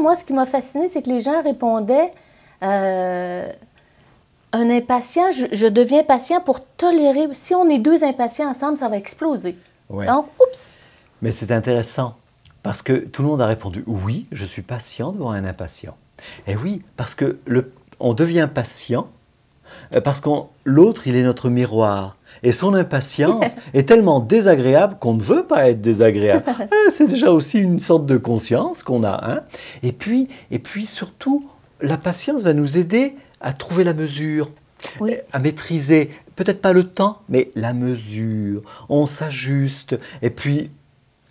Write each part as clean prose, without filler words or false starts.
Moi, ce qui m'a fascinée, c'est que les gens répondaient un impatient, je deviens patient pour tolérer. Si on est deux impatients ensemble, ça va exploser. Ouais. Donc, oups! Mais c'est intéressant, parce que tout le monde a répondu « Oui, je suis patient devant un impatient ». Et oui, parce que on devient patient, parce que l'autre, il est notre miroir. Et son impatience est tellement désagréable qu'on ne veut pas être désagréable. C'est déjà aussi une sorte de conscience qu'on a. Hein? Et puis surtout, la patience va nous aider à trouver la mesure, Oui. à maîtriser, peut-être pas le temps, mais la mesure. On s'ajuste. Et puis,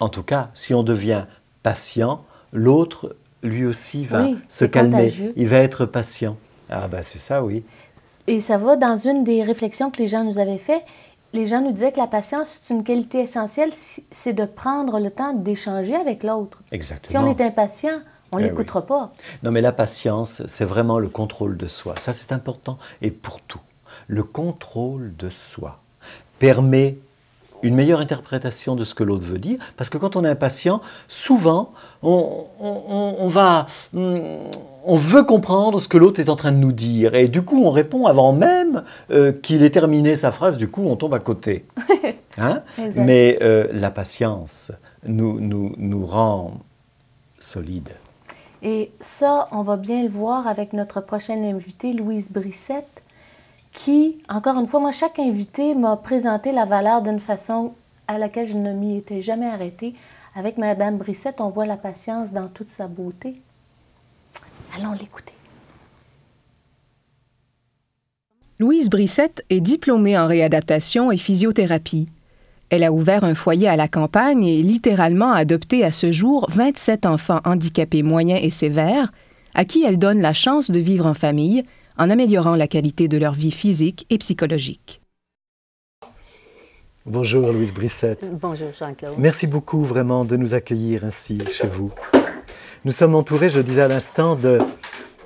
en tout cas, si on devient patient, l'autre, lui aussi, va se calmer. Contagieux. Il va être patient. Ah ben c'est ça, oui. Et ça va dans une des réflexions que les gens nous avaient fait. Les gens nous disaient que la patience, c'est une qualité essentielle, c'est de prendre le temps d'échanger avec l'autre. Exactement. Si on est impatient, on ne l'écoutera pas. Non, mais la patience, c'est vraiment le contrôle de soi. Ça, c'est important. Et pour tout, le contrôle de soi permet une meilleure interprétation de ce que l'autre veut dire. Parce que quand on est impatient, souvent, on veut comprendre ce que l'autre est en train de nous dire. Et du coup, on répond avant même qu'il ait terminé sa phrase. Du coup, on tombe à côté. Hein? Mais la patience nous rend solides. Et ça, on va bien le voir avec notre prochaine invitée, Louise Brissette, qui, encore une fois, moi, chaque invité m'a présenté la valeur d'une façon à laquelle je ne m'y étais jamais arrêtée. Avec Madame Brissette, on voit la patience dans toute sa beauté. Allons l'écouter. Louise Brissette est diplômée en réadaptation et physiothérapie. Elle a ouvert un foyer à la campagne et littéralement adopté à ce jour 27 enfants handicapés moyens et sévères, à qui elle donne la chance de vivre en famille, en améliorant la qualité de leur vie physique et psychologique. Bonjour Louise Brissette. Bonjour Jean-Claude. Merci beaucoup vraiment de nous accueillir ainsi chez vous. Nous sommes entourés, je le disais à l'instant,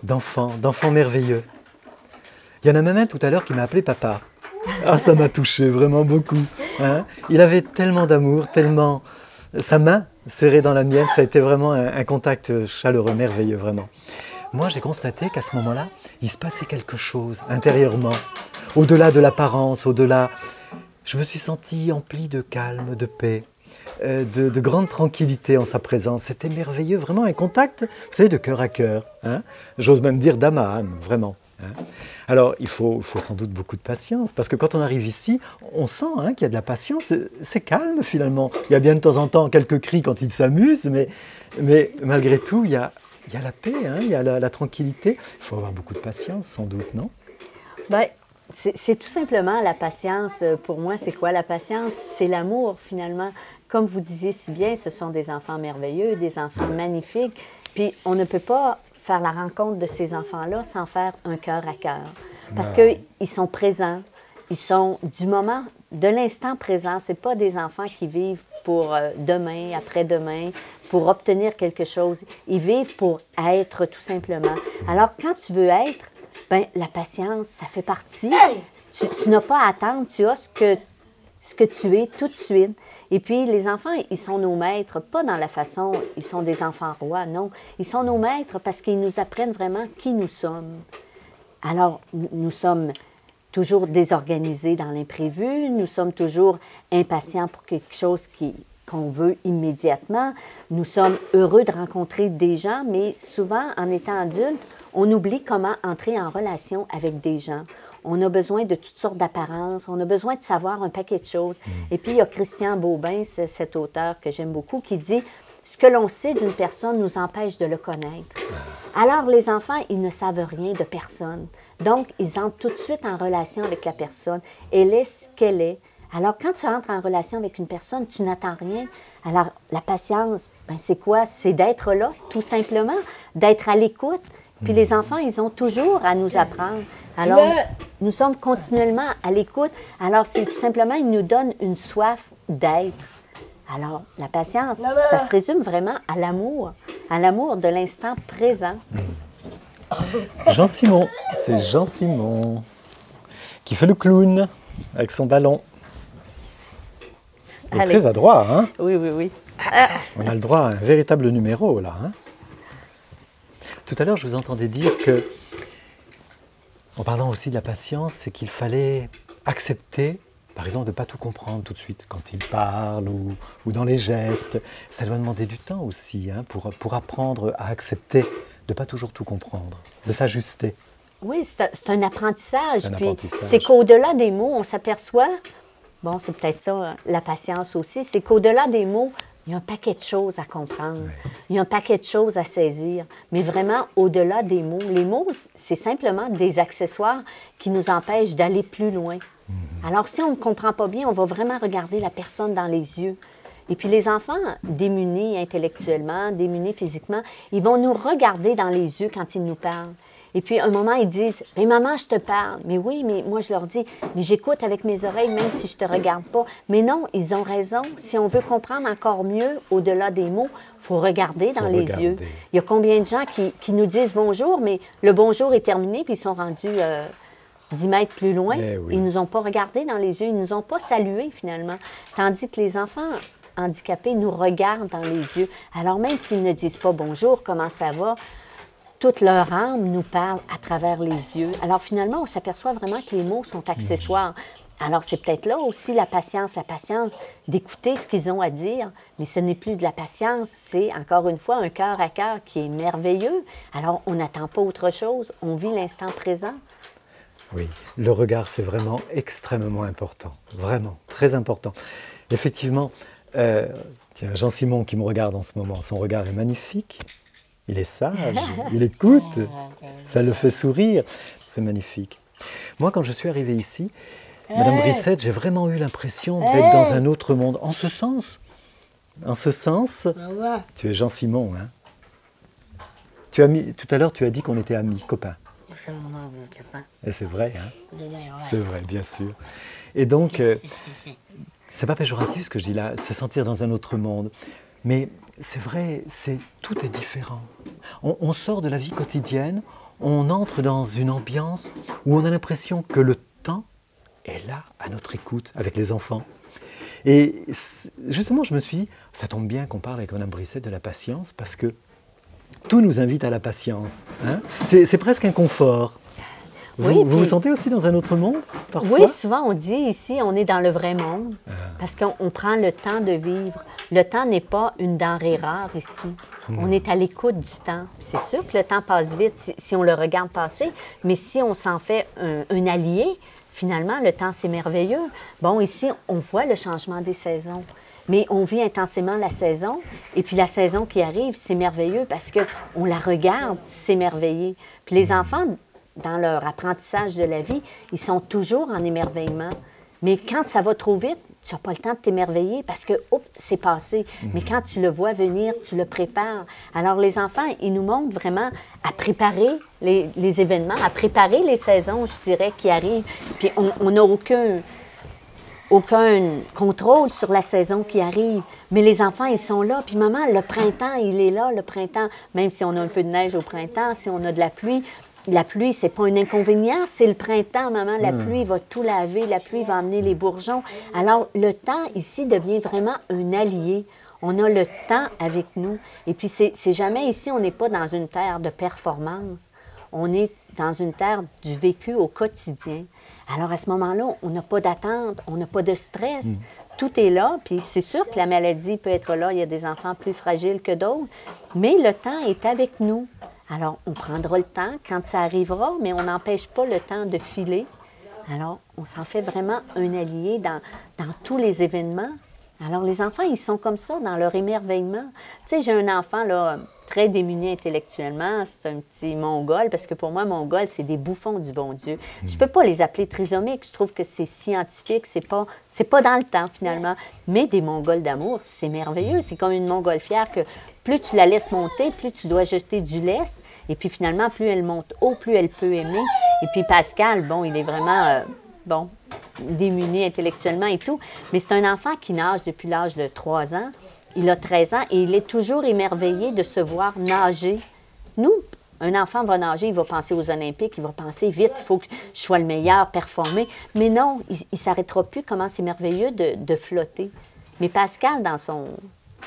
d'enfants merveilleux. Il y en a même un tout à l'heure qui m'a appelé papa. Ah, ça m'a touché vraiment beaucoup. Hein? Il avait tellement d'amour, tellement... Sa main serrée dans la mienne, ça a été vraiment un contact chaleureux, merveilleux, vraiment. Moi, j'ai constaté qu'à ce moment-là, il se passait quelque chose intérieurement, au-delà de l'apparence, au-delà... Je me suis senti empli de calme, de paix, de grande tranquillité en sa présence. C'était merveilleux, vraiment un contact, vous savez, de cœur à cœur. Hein? J'ose même dire d'âme à âme, vraiment. Hein? Alors, il faut sans doute beaucoup de patience, parce que quand on arrive ici, on sent hein, qu'il y a de la patience. C'est calme, finalement. Il y a bien de temps en temps quelques cris quand ils s'amusent, mais malgré tout, il y a la paix, hein, il y a la tranquillité. Il faut avoir beaucoup de patience, sans doute, non? Bien, c'est tout simplement la patience. Pour moi, c'est quoi la patience? C'est l'amour, finalement. Comme vous disiez si bien, ce sont des enfants merveilleux, des enfants magnifiques. Puis, on ne peut pas faire la rencontre de ces enfants-là sans faire un cœur à cœur. Parce qu'ils sont présents, ils sont du moment, de l'instant présent. Ce n'est pas des enfants qui vivent pour demain, après-demain, pour obtenir quelque chose. Ils vivent pour être, tout simplement. Alors, quand tu veux être, bien, la patience, ça fait partie. Tu n'as pas à attendre, tu as ce que tu es tout de suite. Et puis, les enfants, ils sont nos maîtres, pas dans la façon, ils sont des enfants rois, non. Ils sont nos maîtres parce qu'ils nous apprennent vraiment qui nous sommes. Alors, nous sommes toujours désorganisés dans l'imprévu, nous sommes toujours impatients pour quelque chose qu'on veut immédiatement. Nous sommes heureux de rencontrer des gens, mais souvent, en étant adulte, on oublie comment entrer en relation avec des gens. On a besoin de toutes sortes d'apparences, on a besoin de savoir un paquet de choses. Et puis, il y a Christian Bobin, c'est cet auteur que j'aime beaucoup, qui dit « Ce que l'on sait d'une personne nous empêche de le connaître. » Alors, les enfants, ils ne savent rien de personne. Donc, ils entrent tout de suite en relation avec la personne. Elle est ce qu'elle est. Alors, quand tu entres en relation avec une personne, tu n'attends rien. Alors, la patience, ben, c'est quoi? C'est d'être là, tout simplement, d'être à l'écoute. Puis les enfants, ils ont toujours à nous apprendre. Alors, nous sommes continuellement à l'écoute. Alors, c'est tout simplement, ils nous donnent une soif d'être. Alors, la patience, ça se résume vraiment à l'amour de l'instant présent. Jean-Simon, c'est Jean-Simon qui fait le clown avec son ballon. Il est très adroit, hein? Oui, oui, oui. On a le droit à un véritable numéro, là. Hein? Tout à l'heure, je vous entendais dire que, en parlant aussi de la patience, c'est qu'il fallait accepter, par exemple, de ne pas tout comprendre tout de suite quand il parle ou dans les gestes. Ça doit demander du temps aussi, hein, pour apprendre à accepter de ne pas toujours tout comprendre, de s'ajuster. Oui, c'est un apprentissage. C'est un Puis apprentissage. c'est qu'au-delà des mots, on s'aperçoit, bon, c'est peut-être ça, la patience aussi, c'est qu'au-delà des mots, il y a un paquet de choses à comprendre. Oui. Il y a un paquet de choses à saisir. Mais vraiment, au-delà des mots, les mots, c'est simplement des accessoires qui nous empêchent d'aller plus loin. Alors, si on ne comprend pas bien, on va vraiment regarder la personne dans les yeux. Et puis, les enfants démunis intellectuellement, démunis physiquement, ils vont nous regarder dans les yeux quand ils nous parlent. Et puis, à un moment, ils disent « Mais maman, je te parle. » Mais oui, mais moi, je leur dis « Mais j'écoute avec mes oreilles, même si je ne te regarde pas. » Mais non, ils ont raison. Si on veut comprendre encore mieux, au-delà des mots, il faut regarder dans les yeux. Il y a combien de gens qui nous disent « Bonjour », mais le « bonjour » est terminé, puis ils sont rendus 10 mètres plus loin. Oui. Ils ne nous ont pas regardé dans les yeux, ils ne nous ont pas salués, finalement. Tandis que les enfants handicapés nous regardent dans les yeux. Alors, même s'ils ne disent pas « Bonjour, comment ça va », toute leur âme nous parle à travers les yeux. Alors finalement, on s'aperçoit vraiment que les mots sont accessoires. Alors c'est peut-être là aussi la patience d'écouter ce qu'ils ont à dire, mais ce n'est plus de la patience, c'est encore une fois un cœur à cœur qui est merveilleux. Alors on n'attend pas autre chose, on vit l'instant présent. Oui, le regard, c'est vraiment extrêmement important, vraiment, très important. Effectivement, tiens, Jean-Simon qui me regarde en ce moment, son regard est magnifique. Il est sage, il écoute, ça le fait sourire, c'est magnifique. Moi, quand je suis arrivé ici, Madame Brissette, j'ai vraiment eu l'impression d'être dans un autre monde. En ce sens, tu es Jean-Simon, hein. Tout à l'heure, tu as dit qu'on était amis, copains. Et c'est vrai, hein. C'est vrai, bien sûr. Et donc, c'est pas péjoratif ce que je dis là, se sentir dans un autre monde. Mais c'est vrai, tout est différent. On sort de la vie quotidienne, on entre dans une ambiance où on a l'impression que le temps est là, à notre écoute, avec les enfants. Et justement, je me suis dit, ça tombe bien qu'on parle avec Mme Brissette de la patience, parce que tout nous invite à la patience. Hein? C'est presque un confort. Vous vous sentez aussi dans un autre monde, parfois? Oui, souvent on dit ici, on est dans le vrai monde, parce qu'on prend le temps de vivre. Le temps n'est pas une denrée rare ici. On est à l'écoute du temps. C'est sûr que le temps passe vite si on le regarde passer, mais si on s'en fait un allié, finalement, le temps, c'est merveilleux. Bon, ici, on voit le changement des saisons. Mais on vit intensément la saison, et puis la saison qui arrive, c'est merveilleux parce qu'on la regarde s'émerveiller. Puis les enfants, dans leur apprentissage de la vie, ils sont toujours en émerveillement. Mais quand ça va trop vite, tu n'as pas le temps de t'émerveiller parce que, oups, c'est passé. Mais quand tu le vois venir, tu le prépares. Alors, les enfants, ils nous montrent vraiment à préparer les événements, à préparer les saisons, je dirais, qui arrivent. Puis on n'a aucun contrôle sur la saison qui arrive. Mais les enfants, ils sont là. Puis maman, le printemps, il est là, le printemps. Même si on a un peu de neige au printemps, si on a de la pluie, c'est pas un inconvénient, c'est le printemps, maman. La pluie va tout laver, la pluie va amener les bourgeons. Alors, le temps, ici, devient vraiment un allié. On a le temps avec nous. Et puis, c'est jamais ici, on n'est pas dans une terre de performance. On est dans une terre du vécu au quotidien. Alors, à ce moment-là, on n'a pas d'attente, on n'a pas de stress. Tout est là, puis c'est sûr que la maladie peut être là. Il y a des enfants plus fragiles que d'autres, mais le temps est avec nous. Alors, on prendra le temps quand ça arrivera, mais on n'empêche pas le temps de filer. Alors, on s'en fait vraiment un allié dans tous les événements. Alors, les enfants, ils sont comme ça, dans leur émerveillement. Tu sais, j'ai un enfant, là, très démuni intellectuellement. C'est un petit mongol, parce que pour moi, mongol, c'est des bouffons du bon Dieu. Je ne peux pas les appeler trisomiques. Je trouve que c'est scientifique. C'est pas dans le temps, finalement. Mais des mongols d'amour, c'est merveilleux. C'est comme une montgolfière que plus tu la laisses monter, plus tu dois jeter du lest. Et puis, finalement, plus elle monte haut, plus elle peut aimer. Et puis, Pascal, bon, il est vraiment, démuni intellectuellement et tout. Mais c'est un enfant qui nage depuis l'âge de 3 ans. Il a 13 ans et il est toujours émerveillé de se voir nager. Nous, un enfant va nager, il va penser aux Olympiques, il va penser vite, il faut que je sois le meilleur, performer. Mais non, il ne s'arrêtera plus comment c'est merveilleux de flotter. Mais Pascal, dans son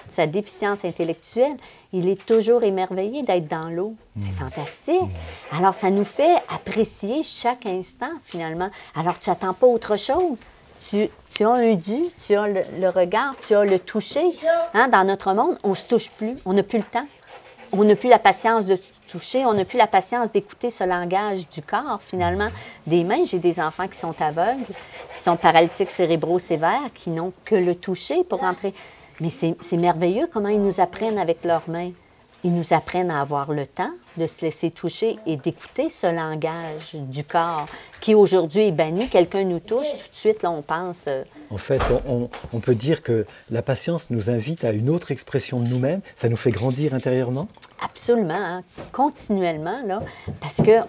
sa déficience intellectuelle, il est toujours émerveillé d'être dans l'eau. C'est fantastique. Alors, ça nous fait apprécier chaque instant, finalement. Alors, tu n'attends pas autre chose. Tu as un dû, tu as le regard, tu as le toucher. Hein? Dans notre monde, on ne se touche plus, on n'a plus le temps. On n'a plus la patience de toucher, on n'a plus la patience d'écouter ce langage du corps, finalement, des mains. J'ai des enfants qui sont aveugles, qui sont paralytiques cérébraux sévères, qui n'ont que le toucher pour entrer. Mais c'est merveilleux comment ils nous apprennent avec leurs mains. Ils nous apprennent à avoir le temps de se laisser toucher et d'écouter ce langage du corps qui aujourd'hui est banni. Quelqu'un nous touche, tout de suite, là, on pense... En fait, on peut dire que la patience nous invite à une autre expression de nous-mêmes. Ça nous fait grandir intérieurement? Absolument, hein, continuellement, là, parce que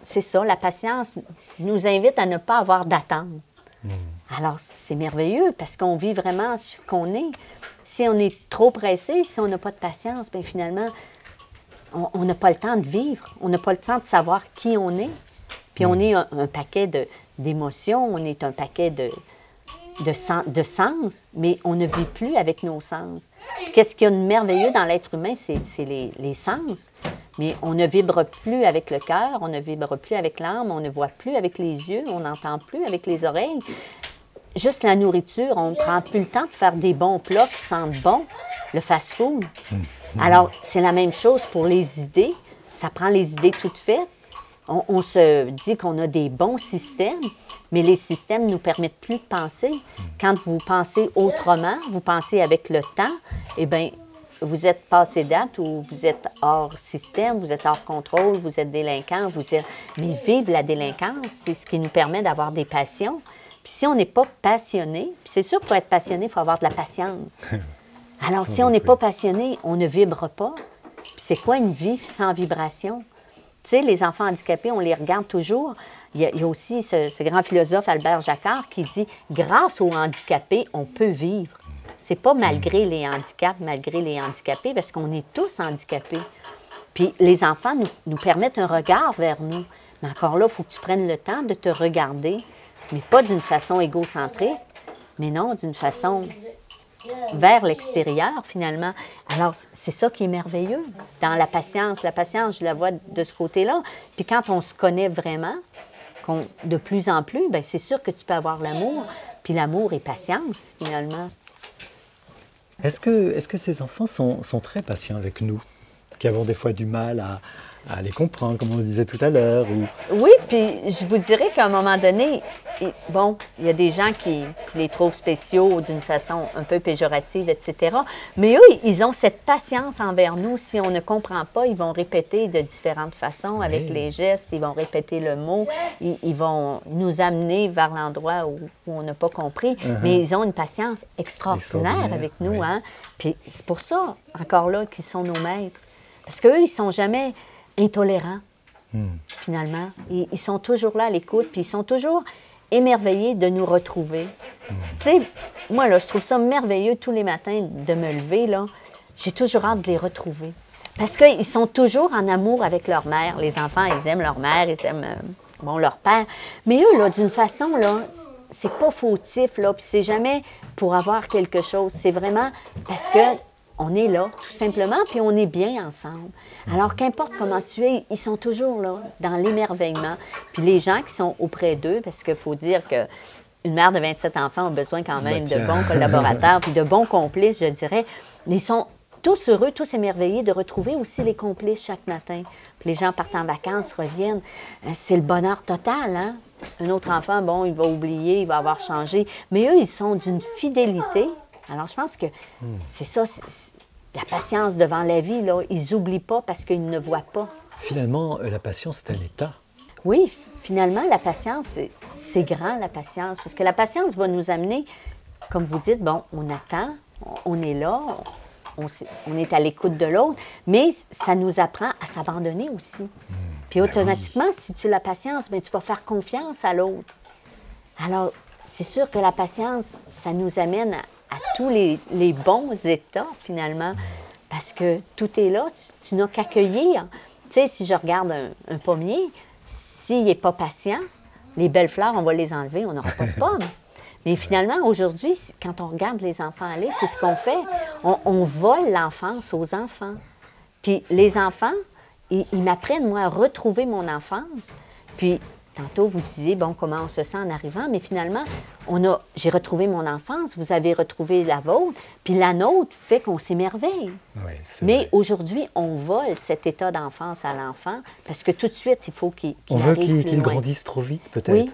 c'est ça, la patience nous invite à ne pas avoir d'attente. Alors, c'est merveilleux parce qu'on vit vraiment ce qu'on est. Si on est trop pressé, si on n'a pas de patience, bien finalement, on n'a pas le temps de vivre. On n'a pas le temps de savoir qui on est. Puis on est un paquet d'émotions, on est un paquet de sens, mais on ne vit plus avec nos sens. Qu'est-ce qu'il y a de merveilleux dans l'être humain, c'est les sens. Mais on ne vibre plus avec le cœur, on ne vibre plus avec l'âme, on ne voit plus avec les yeux, on n'entend plus avec les oreilles. Juste la nourriture, on ne prend plus le temps de faire des bons plats qui sentent bon, le fast-food. Alors, c'est la même chose pour les idées. Ça prend les idées toutes faites. On se dit qu'on a des bons systèmes, mais les systèmes ne nous permettent plus de penser. Quand vous pensez autrement, vous pensez avec le temps, eh bien, vous êtes passé date ou vous êtes hors système, vous êtes hors contrôle, vous êtes délinquant, Mais vivre la délinquance, c'est ce qui nous permet d'avoir des passions. Puis si on n'est pas passionné, puis c'est sûr que pour être passionné, il faut avoir de la patience. Alors, si on n'est pas passionné, on ne vibre pas. Puis c'est quoi une vie sans vibration? Tu sais, les enfants handicapés, on les regarde toujours. Il y a aussi ce grand philosophe Albert Jacquard qui dit « Grâce aux handicapés, on peut vivre ». C'est pas malgré les handicaps, malgré les handicapés, parce qu'on est tous handicapés. Puis les enfants nous permettent un regard vers nous. Mais encore là, il faut que tu prennes le temps de te regarder, mais pas d'une façon égocentrique, mais non, d'une façon vers l'extérieur, finalement. Alors, c'est ça qui est merveilleux dans la patience. La patience, je la vois de ce côté-là. Puis quand on se connaît vraiment, de plus en plus, bien, c'est sûr que tu peux avoir l'amour. Puis l'amour et patience, finalement. Est-ce que ces enfants sont très patients avec nous, qui avons des fois du mal à les comprendre, comme on le disait tout à l'heure? Oui, puis je vous dirais qu'à un moment donné, bon, il y a des gens qui les trouvent spéciaux d'une façon un peu péjorative, etc. Mais eux, ils ont cette patience envers nous. Si on ne comprend pas, ils vont répéter de différentes façons avec les gestes, ils vont répéter le mot, ils vont nous amener vers l'endroit où on n'a pas compris. Mais ils ont une patience extraordinaire avec nous. Hein? Puis c'est pour ça, encore là, qu'ils sont nos maîtres. Parce qu'eux, ils ne sont jamais intolérants, finalement. Ils sont toujours là à l'écoute, puis ils sont toujours émerveillés de nous retrouver. Tu sais, moi, là, je trouve ça merveilleux tous les matins de me lever, là. J'ai toujours hâte de les retrouver. Parce qu'ils sont toujours en amour avec leur mère. Les enfants, ils aiment leur mère, ils aiment, leur père. Mais eux, là, d'une façon, là, c'est pas fautif, là, puis c'est jamais pour avoir quelque chose. C'est vraiment parce que on est là, tout simplement, puis on est bien ensemble. Alors, qu'importe comment tu es, ils sont toujours là, dans l'émerveillement. Puis les gens qui sont auprès d'eux, parce qu'il faut dire qu'une mère de 27 enfants a besoin quand même de bons collaborateurs, puis de bons complices, je dirais. Mais ils sont tous heureux, tous émerveillés de retrouver aussi les complices chaque matin. Puis les gens partent en vacances, reviennent. C'est le bonheur total, hein? Un autre enfant, bon, il va oublier, il va avoir changé. Mais eux, ils sont d'une fidélité. Alors, je pense que c'est ça, la patience devant la vie, là. Ils n'oublient pas parce qu'ils ne voient pas. Finalement, la patience, c'est un état. Oui, finalement, la patience, c'est grand, la patience. Parce que la patience va nous amener, comme vous dites, bon, on attend, on est là, on est à l'écoute de l'autre, mais ça nous apprend à s'abandonner aussi. Puis automatiquement, si tu as la patience, bien, tu vas faire confiance à l'autre. Alors, c'est sûr que la patience, ça nous amène à tous les bons états, finalement, parce que tout est là, tu n'as qu'accueillir. Tu sais, si je regarde un pommier, s'il n'est pas patient, les belles fleurs, on va les enlever, on n'aura pas de pommes. Mais finalement, aujourd'hui, quand on regarde les enfants aller, c'est ce qu'on fait. On vole l'enfance aux enfants. Puis les enfants, ils m'apprennent, moi, à retrouver mon enfance. Puis tantôt, vous disiez, bon, comment on se sent en arrivant, mais finalement, j'ai retrouvé mon enfance, vous avez retrouvé la vôtre, puis la nôtre fait qu'on s'émerveille. Oui, mais vrai. aujourd'hui, on vole cet état d'enfance à l'enfant parce que tout de suite, il faut qu'il On veut arrive plus qu'il loin. grandisse trop vite, peut-être. Oui,